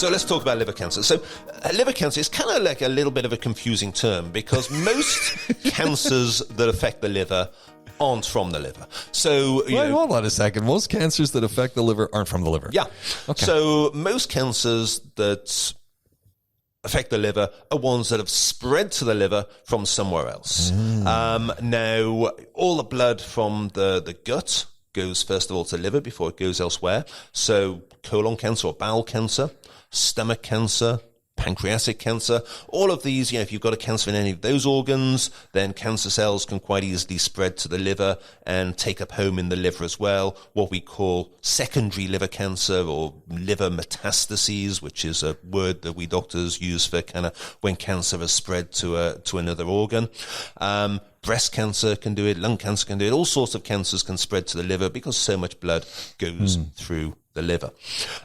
So let's talk about liver cancer. So liver cancer is kind of like a little bit of a confusing term because most cancers that affect the liver aren't from the liver. So Wait, hold on a second. Most cancers that affect the liver aren't from the liver. Yeah. Okay. So most cancers that affect the liver are ones that have spread to the liver from somewhere else. Now, all the blood from the gut goes first of all to the liver before it goes elsewhere. So colon cancer or bowel cancer, stomach cancer, pancreatic cancer, all of these, if you've got a cancer in any of those organs, then cancer cells can quite easily spread to the liver and take up home in the liver as well, what we call secondary liver cancer or liver metastases, which is a word that we doctors use for kind of when cancer has spread to another organ. Breast cancer can do it, lung cancer can do it, all sorts of cancers can spread to the liver because so much blood goes through the liver.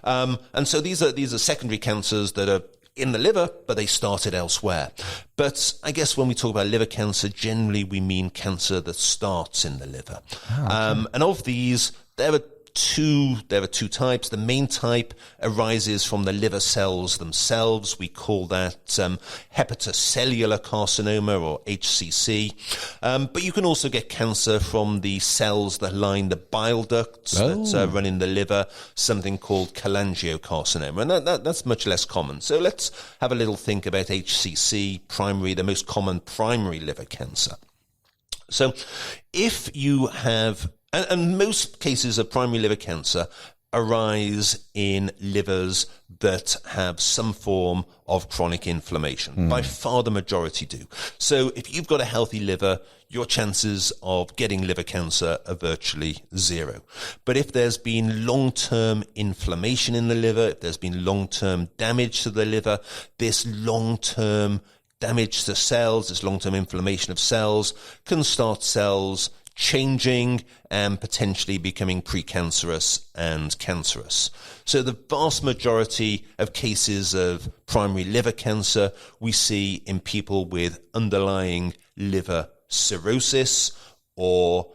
And so these are secondary cancers that are in the liver, but they started elsewhere. But I guess when we talk about liver cancer, generally we mean cancer that starts in the liver. And of these, there are two types. The main type arises from the liver cells themselves. We call that hepatocellular carcinoma or HCC. But you can also get cancer from the cells that line the bile ducts that run in the liver, something called cholangiocarcinoma. And that's much less common. So let's have a little think about HCC, the most common primary liver cancer. So if you have and most cases of primary liver cancer arise in livers that have some form of chronic inflammation. By far the majority do. So if you've got a healthy liver, your chances of getting liver cancer are virtually zero. But if there's been long-term inflammation in the liver, if there's been long-term damage to the liver, this long-term damage to cells, this long-term inflammation of cells can start cells changing and potentially becoming precancerous and cancerous. So the vast majority of cases of primary liver cancer we see in people with underlying liver cirrhosis or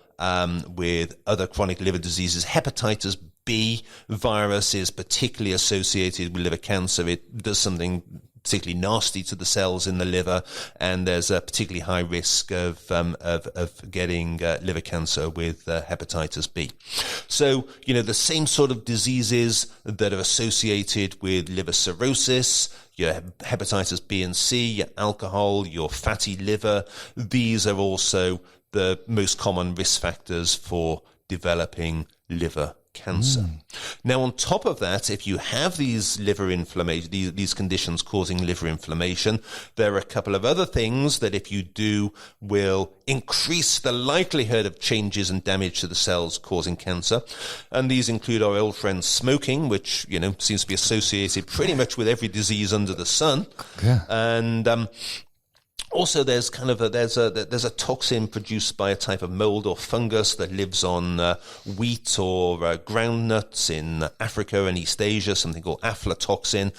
with other chronic liver diseases. Hepatitis B virus is particularly associated with liver cancer. It does something particularly nasty to the cells in the liver, and there's a particularly high risk of getting liver cancer with hepatitis B. So, the same sort of diseases that are associated with liver cirrhosis, your hepatitis B and C, your alcohol, your fatty liver, these are also the most common risk factors for developing liver cancer. Now, on top of that, if you have these liver inflammation, these conditions causing liver inflammation, there are a couple of other things that if you do will increase the likelihood of changes and damage to the cells causing cancer. And these include our old friend smoking, which, seems to be associated pretty much with every disease under the sun. Yeah. And, also, there's a toxin produced by a type of mold or fungus that lives on wheat or groundnuts in Africa and East Asia, something called aflatoxin.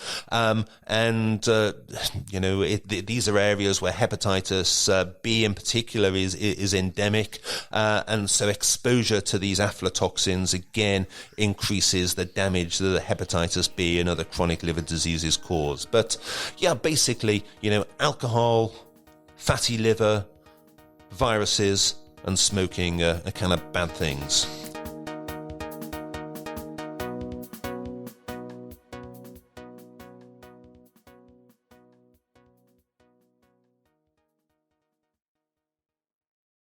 These are areas where hepatitis B in particular is endemic. And so exposure to these aflatoxins, again, increases the damage that the hepatitis B and other chronic liver diseases cause. But, basically, alcohol, fatty liver, viruses, and smoking are kind of bad things.